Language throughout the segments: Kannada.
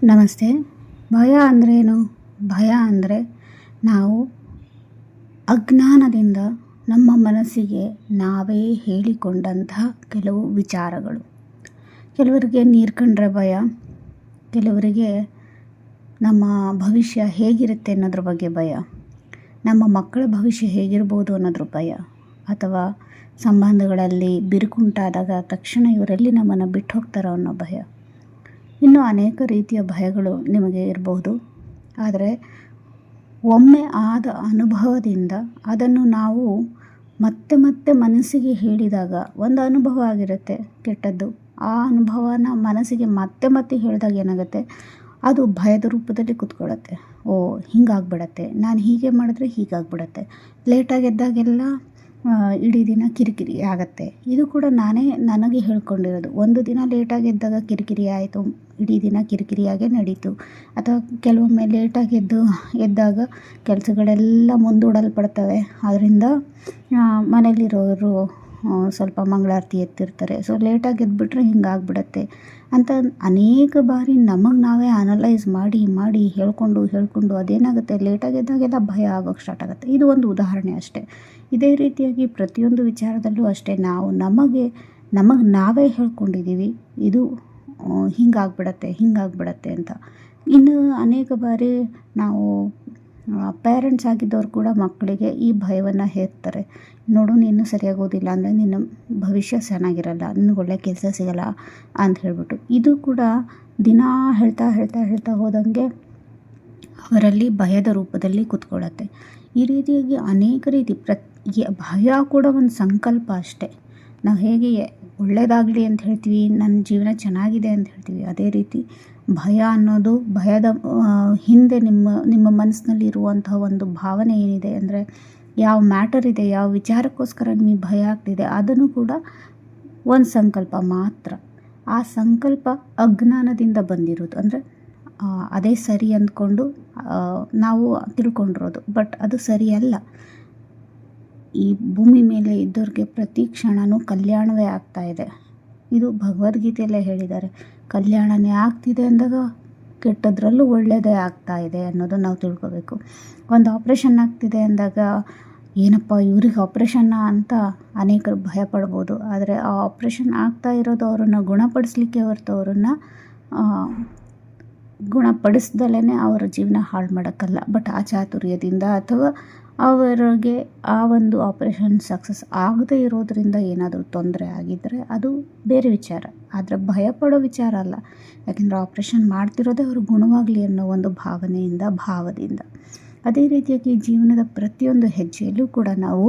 ನಮಸ್ತೆ. ಭಯ ಅಂದ್ರೇನು? ಭಯ ಅಂದರೆ ನಾವು ಅಜ್ಞಾನದಿಂದ ನಮ್ಮ ಮನಸ್ಸಿಗೆ ನಾವೇ ಹೇಳಿಕೊಂಡಂತಹ ಕೆಲವು ವಿಚಾರಗಳು. ಕೆಲವರಿಗೆ ನೀರು ಕಂಡ್ರೆ ಭಯ, ಕೆಲವರಿಗೆ ನಮ್ಮ ಭವಿಷ್ಯ ಹೇಗಿರುತ್ತೆ ಅನ್ನೋದ್ರ ಬಗ್ಗೆ ಭಯ, ನಮ್ಮ ಮಕ್ಕಳ ಭವಿಷ್ಯ ಹೇಗಿರ್ಬೋದು ಅನ್ನೋದ್ರ ಭಯ, ಅಥವಾ ಸಂಬಂಧಗಳಲ್ಲಿ ಬಿರುಕುಂಟಾದಾಗ ತಕ್ಷಣ ಇವರೆಲ್ಲಿ ನಮ್ಮನ್ನು ಬಿಟ್ಟು ಹೋಗ್ತಾರೋ ಅನ್ನೋ ಭಯ. ಇನ್ನೂ ಅನೇಕ ರೀತಿಯ ಭಯಗಳು ನಿಮಗೆ ಇರಬಹುದು. ಆದರೆ ಒಮ್ಮೆ ಆದ ಅನುಭವದಿಂದ ಅದನ್ನು ನಾವು ಮತ್ತೆ ಮತ್ತೆ ಮನಸ್ಸಿಗೆ ಹೇಳಿದಾಗ ಒಂದು ಅನುಭವ ಆಗಿರುತ್ತೆ ಕೆಟ್ಟದ್ದು. ಆ ಅನುಭವನ ಮನಸ್ಸಿಗೆ ಮತ್ತೆ ಮತ್ತೆ ಹೇಳಿದಾಗ ಏನಾಗುತ್ತೆ, ಅದು ಭಯದ ರೂಪದಲ್ಲಿ ಕೂತ್ಕೊಳ್ಳುತ್ತೆ. ಹಿಂಗಾಗ್ಬಿಡತ್ತೆ, ನಾನು ಹೀಗೆ ಮಾಡಿದ್ರೆ ಹೀಗಾಗ್ಬಿಡತ್ತೆ, ಲೇಟಾಗಿ ಎದ್ದಾಗೆಲ್ಲ ಇಡೀ ದಿನ ಕಿರಿಕಿರಿ ಆಗತ್ತೆ. ಇದು ಕೂಡ ನನಗೆ ಹೇಳ್ಕೊಂಡಿರೋದು. ಒಂದು ದಿನ ಲೇಟಾಗಿ ಎದ್ದಾಗ ಕಿರಿಕಿರಿ ಆಯಿತು, ಇಡೀ ದಿನ ಕಿರಿಕಿರಿಯಾಗೇ ನಡೀತು. ಅಥವಾ ಕೆಲವೊಮ್ಮೆ ಲೇಟಾಗಿ ಎದ್ದಾಗ ಕೆಲಸಗಳೆಲ್ಲ ಮುಂದೂಡಲ್ಪಡ್ತವೆ. ಅದರಿಂದ ಮನೇಲಿರೋರು ಸ್ವಲ್ಪ ಮಂಗಳಾರತಿ ಎತ್ತಿರ್ತಾರೆ. ಸೊ ಲೇಟಾಗಿ ಎದ್ಬಿಟ್ರೆ ಹಿಂಗಾಗ್ಬಿಡತ್ತೆ ಅಂತ ಅನೇಕ ಬಾರಿ ನಮಗೆ ನಾವೇ ಅನಲೈಸ್ ಮಾಡಿ ಹೇಳ್ಕೊಂಡು ಅದೇನಾಗುತ್ತೆ, ಲೇಟಾಗಿ ಎದ್ದಾಗೆಲ್ಲ ಭಯ ಆಗೋಕ್ಕೆ ಸ್ಟಾರ್ಟ್ ಆಗುತ್ತೆ. ಇದು ಒಂದು ಉದಾಹರಣೆ ಅಷ್ಟೇ. ಇದೇ ರೀತಿಯಾಗಿ ಪ್ರತಿಯೊಂದು ವಿಚಾರದಲ್ಲೂ ಅಷ್ಟೇ ನಾವು ನಮಗೆ ನಾವೇ ಹೇಳ್ಕೊಂಡಿದ್ದೀವಿ, ಇದು ಹಿಂಗಾಗ್ಬಿಡತ್ತೆ ಅಂತ. ಇನ್ನು ಅನೇಕ ಬಾರಿ ನಾವು ಪೇರೆಂಟ್ಸ್ ಆಗಿದ್ದವ್ರು ಕೂಡ ಮಕ್ಕಳಿಗೆ ಈ ಭಯವನ್ನು ಹೇರ್ತಾರೆ. ನೋಡು, ನೀನು ಸರಿಯಾಗಿ ಓದಿಲ್ಲ ಅಂದರೆ ನಿನ್ನ ಭವಿಷ್ಯ ಚೆನ್ನಾಗಿರಲ್ಲ, ನಿನಗೆ ಒಳ್ಳೆ ಕೆಲಸ ಸಿಗಲ್ಲ ಅಂತ ಹೇಳ್ಬಿಟ್ಟು. ಇದು ಕೂಡ ದಿನ ಹೇಳ್ತಾ ಹೋದಂಗೆ ಅವರಲ್ಲಿ ಭಯದ ರೂಪದಲ್ಲಿ ಕೂತ್ಕೊಳ್ಳುತ್ತೆ. ಈ ರೀತಿಯಾಗಿ ಅನೇಕ ರೀತಿ ಭಯ ಕೂಡ ಒಂದು ಸಂಕಲ್ಪ ಅಷ್ಟೇ. ನಾವು ಹೇಗೆ ಒಳ್ಳೆಯದಾಗಲಿ ಅಂತ ಹೇಳ್ತೀವಿ, ನನ್ನ ಜೀವನ ಚೆನ್ನಾಗಿದೆ ಅಂತ ಹೇಳ್ತೀವಿ, ಅದೇ ರೀತಿ ಭಯ ಅನ್ನೋದು, ಭಯದ ಹಿಂದೆ ನಿಮ್ಮ ಮನಸ್ಸಿನಲ್ಲಿ ಇರುವಂತಹ ಒಂದು ಭಾವನೆ ಏನಿದೆ ಅಂದರೆ, ಯಾವ ಮ್ಯಾಟರ್ ಇದೆ, ಯಾವ ವಿಚಾರಕ್ಕೋಸ್ಕರ ನಿಮಗೆ ಭಯ ಆಗ್ತಿದೆ, ಅದನ್ನು ಕೂಡ ಒಂದು ಸಂಕಲ್ಪ ಮಾತ್ರ. ಆ ಸಂಕಲ್ಪ ಅಜ್ಞಾನದಿಂದ ಬಂದಿರೋದು. ಅಂದರೆ ಅದೇ ಸರಿ ಅಂದ್ಕೊಂಡು ನಾವು ತಿಳ್ಕೊಂಡಿರೋದು, ಬಟ್ ಅದು ಸರಿಯಲ್ಲ. ಈ ಭೂಮಿ ಮೇಲೆ ಇದ್ದವ್ರಿಗೆ ಪ್ರತಿ ಕ್ಷಣವೂ ಕಲ್ಯಾಣವೇ ಆಗ್ತಾ ಇದೆ. ಇದು ಭಗವದ್ಗೀತೆಯಲ್ಲೇ ಹೇಳಿದ್ದಾರೆ. ಕಲ್ಯಾಣನೇ ಆಗ್ತಿದೆ ಅಂದಾಗ ಕೆಟ್ಟದ್ರಲ್ಲೂ ಒಳ್ಳೆಯದೇ ಆಗ್ತಾ ಇದೆ ಅನ್ನೋದು ನಾವು ತಿಳ್ಕೋಬೇಕು. ಒಂದು ಆಪ್ರೇಷನ್ ಆಗ್ತಿದೆ ಅಂದಾಗ ಏನಪ್ಪ ಇವ್ರಿಗೆ ಆಪ್ರೇಷನ್ನ ಅಂತ ಅನೇಕರು ಭಯ ಪಡ್ಬೋದು. ಆದರೆ ಆ ಆಪ್ರೇಷನ್ ಆಗ್ತಾ ಇರೋದು ಅವರನ್ನು ಗುಣಪಡಿಸ್ಲಿಕ್ಕೆ ಹೊರತು ಅವರನ್ನು ಗುಣಪಡಿಸ್ದಲೇ ಅವರ ಜೀವನ ಹಾಳು ಮಾಡೋಕ್ಕಲ್ಲ. ಬಟ್ ಆ ಚಾತುರ್ಯದಿಂದ ಅಥವಾ ಅವರಿಗೆ ಆ ಒಂದು ಆಪ್ರೇಷನ್ ಸಕ್ಸಸ್ ಆಗದೇ ಇರೋದರಿಂದ ಏನಾದರೂ ತೊಂದರೆ ಆಗಿದ್ದರೆ ಅದು ಬೇರೆ ವಿಚಾರ. ಆದರೆ ಭಯಪಡೋ ವಿಚಾರ ಅಲ್ಲ. ಯಾಕೆಂದರೆ ಆಪ್ರೇಷನ್ ಮಾಡ್ತಿರೋದೇ ಅವರು ಗುಣವಾಗಲಿ ಅನ್ನೋ ಒಂದು ಭಾವದಿಂದ. ಅದೇ ರೀತಿಯಾಗಿ ಜೀವನದ ಪ್ರತಿಯೊಂದು ಹೆಜ್ಜೆಯಲ್ಲೂ ಕೂಡ ನಾವು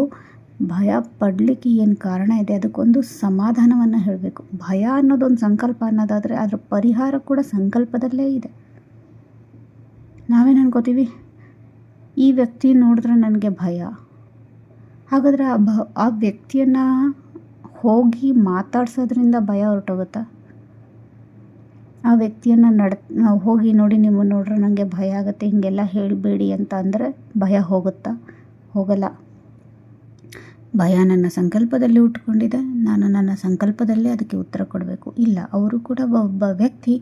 ಭಯ ಪಡಲಿಕ್ಕೆ ಏನು ಕಾರಣ ಇದೆ ಅದಕ್ಕೊಂದು ಸಮಾಧಾನವನ್ನು ಹೇಳಬೇಕು. ಭಯ ಅನ್ನೋದೊಂದು ಸಂಕಲ್ಪ ಅನ್ನೋದಾದರೆ ಅದರ ಪರಿಹಾರ ಕೂಡ ಸಂಕಲ್ಪದಲ್ಲೇ ಇದೆ. ನಾವೇನು ಅನ್ಕೋತೀವಿ, ಈ ವ್ಯಕ್ತಿ ನೋಡಿದ್ರೆ ನನಗೆ ಭಯ, ಹಾಗಾದರೆ ಆ ವ್ಯಕ್ತಿಯನ್ನು ಹೋಗಿ ಮಾತಾಡ್ಸೋದ್ರಿಂದ ಭಯ ಹೊರಟೋಗುತ್ತಾ? ಆ ವ್ಯಕ್ತಿಯನ್ನು ಹೋಗಿ ನೋಡಿ, ನಿಮ್ಮನ್ನು ನೋಡ್ರೆ ನನಗೆ ಭಯ ಆಗುತ್ತೆ, ಹೀಗೆಲ್ಲ ಹೇಳಬೇಡಿ ಅಂತ ಅಂದರೆ ಭಯ ಹೋಗುತ್ತಾ? ಹೋಗಲ್ಲ. ಭಯ ನನ್ನ ಸಂಕಲ್ಪದಲ್ಲಿ ಉಟ್ಕೊಂಡಿದೆ, ನಾನು ನನ್ನ ಸಂಕಲ್ಪದಲ್ಲೇ ಅದಕ್ಕೆ ಉತ್ತರ ಕೊಡಬೇಕು. ಇಲ್ಲ, ಅವರು ಕೂಡ ಒಬ್ಬ ವ್ಯಕ್ತಿ,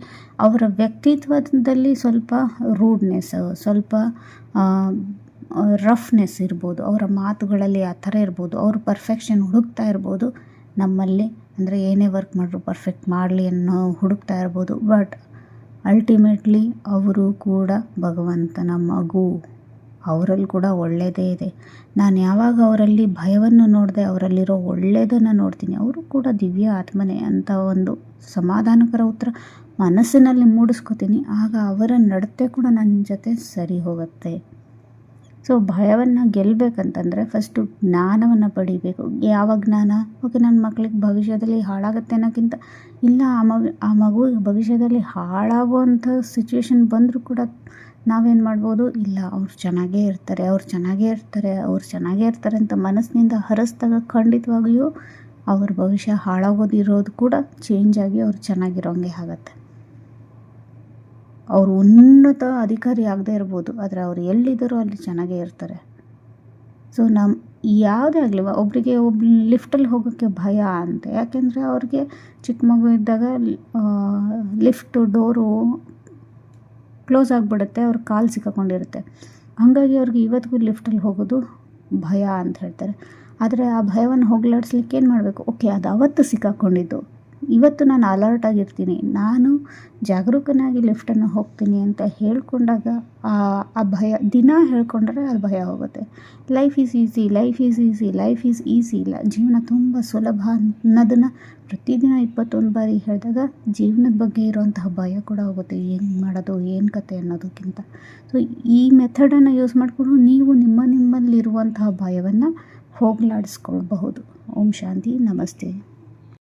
ಅವರ ವ್ಯಕ್ತಿತ್ವದಲ್ಲಿ ಸ್ವಲ್ಪ ರೂಡ್ನೆಸ್, ಸ್ವಲ್ಪ ರಫ್ನೆಸ್ ಇರ್ಬೋದು, ಅವರ ಮಾತುಗಳಲ್ಲಿ ಆ ಥರ ಇರ್ಬೋದು, ಅವರು ಪರ್ಫೆಕ್ಷನ್ ಹುಡುಕ್ತಾ ಇರ್ಬೋದು. ನಮ್ಮಲ್ಲಿ ಅಂದರೆ ಏನೇ ವರ್ಕ್ ಮಾಡಿದ್ರು ಪರ್ಫೆಕ್ಟ್ ಮಾಡಲಿ ಅನ್ನೋ ಹುಡುಕ್ತಾ ಇರ್ಬೋದು. ಬಟ್ ಅಲ್ಟಿಮೇಟ್ಲಿ ಅವರು ಕೂಡ ಭಗವಂತನ ಮಗು, ಅವರಲ್ಲಿ ಕೂಡ ಒಳ್ಳೆಯದೇ ಇದೆ. ನಾನು ಯಾವಾಗ ಅವರಲ್ಲಿ ಭಯವನ್ನು ನೋಡಿದೆ, ಅವರಲ್ಲಿರೋ ಒಳ್ಳೆಯದನ್ನು ನೋಡ್ತೀನಿ, ಅವರು ಕೂಡ ದಿವ್ಯ ಆತ್ಮನೇ ಅಂತ ಒಂದು ಸಮಾಧಾನಕರ ಉತ್ತರ ಮನಸ್ಸಿನಲ್ಲಿ ಮೂಡಿಸ್ಕೋತೀನಿ. ಆಗ ಅವರ ನಡತೆ ಕೂಡ ನನ್ನ ಜೊತೆ ಸರಿ ಹೋಗುತ್ತೆ. ಸೊ ಭಯವನ್ನು ಗೆಲ್ಲಬೇಕಂತಂದರೆ ಫಸ್ಟು ಜ್ಞಾನವನ್ನು ಪಡಿಬೇಕು. ಯಾವ ಜ್ಞಾನ? ಓಕೆ, ನನ್ನ ಮಕ್ಕಳಿಗೆ ಭವಿಷ್ಯದಲ್ಲಿ ಹಾಳಾಗುತ್ತೆ ಅನ್ನೋಕ್ಕಿಂತ, ಇಲ್ಲ ಆ ಮಗು ಭವಿಷ್ಯದಲ್ಲಿ ಹಾಳಾಗುವಂಥ ಸಿಚುವೇಶನ್ ಬಂದರೂ ಕೂಡ ನಾವೇನು ಮಾಡ್ಬೋದು, ಇಲ್ಲ ಅವ್ರು ಚೆನ್ನಾಗೇ ಇರ್ತಾರೆ ಅಂತ ಮನಸ್ಸಿನಿಂದ ಹರಿಸ್ದಾಗ ಖಂಡಿತವಾಗಿಯೂ ಅವ್ರ ಭವಿಷ್ಯ ಹಾಳಾಗೋದಿರೋದು ಕೂಡ ಚೇಂಜ್ ಆಗಿ ಅವ್ರು ಚೆನ್ನಾಗಿರೋಂಗೆ ಆಗುತ್ತೆ. ಅವರು ಉನ್ನತ ಅಧಿಕಾರಿ ಆಗದೆ ಇರ್ಬೋದು, ಆದರೆ ಅವ್ರು ಎಲ್ಲಿದ್ದಾರೋ ಅಲ್ಲಿ ಚೆನ್ನಾಗೇ ಇರ್ತಾರೆ. ಸೊ ಯಾವುದೇ ಆಗಲಿ, ಒಬ್ಬರಿಗೆ ಲಿಫ್ಟಲ್ಲಿ ಹೋಗೋಕ್ಕೆ ಭಯ ಅಂತ, ಯಾಕೆಂದರೆ ಅವ್ರಿಗೆ ಚಿಕ್ಕ ಮಗು ಇದ್ದಾಗ ಲಿಫ್ಟ್ ಡೋರು ಕ್ಲೋಸ್ ಆಗಿಬಿಡುತ್ತೆ, ಅವ್ರ ಕಾಲು ಸಿಕ್ಕಾಕೊಂಡಿರುತ್ತೆ. ಹಾಗಾಗಿ ಅವ್ರಿಗೆ ಇವತ್ತಿಗೂ ಲಿಫ್ಟಲ್ಲಿ ಹೋಗೋದು ಭಯ ಅಂತ ಹೇಳ್ತಾರೆ. ಆದರೆ ಆ ಭಯವನ್ನು ಹೋಗಲಾಡಿಸ್ಲಿಕ್ಕೆ ಏನು ಮಾಡಬೇಕು? ಓಕೆ, ಅದು ಅವತ್ತು ಸಿಕ್ಕಾಕೊಂಡಿದ್ದು, ಇವತ್ತು ನಾನು ಅಲರ್ಟ್ ಆಗಿರ್ತೀನಿ, ನಾನು ಜಾಗರೂಕನಾಗಿ ಲಿಫ್ಟನ್ನು ಹೋಗ್ತೀನಿ ಅಂತ ಹೇಳ್ಕೊಂಡಾಗ ಆ ಭಯ ದಿನ ಹೇಳ್ಕೊಂಡ್ರೆ ಅದು ಭಯ ಹೋಗುತ್ತೆ. Life is easy, life is easy, life is easy ಇಲ್ಲ, ಜೀವನ ತುಂಬ ಸುಲಭ ಅನ್ನೋದನ್ನು ಪ್ರತಿದಿನ 21 ಬಾರಿ ಹೇಳಿದಾಗ ಜೀವನದ ಬಗ್ಗೆ ಇರುವಂತಹ ಭಯ ಕೂಡ ಹೋಗುತ್ತೆ. ಏನು ಮಾಡೋದು, ಏನು ಕತೆ ಅನ್ನೋದಕ್ಕಿಂತ. ಸೊ ಈ ಮೆಥಡನ್ನು ಯೂಸ್ ಮಾಡಿಕೊಂಡು ನೀವು ನಿಮ್ಮಲ್ಲಿರುವಂತಹ ಭಯವನ್ನು ಹೋಗಲಾಡಿಸ್ಕೊಳ್ಬಹುದು. ಓಂ ಶಾಂತಿ. ನಮಸ್ತೆ.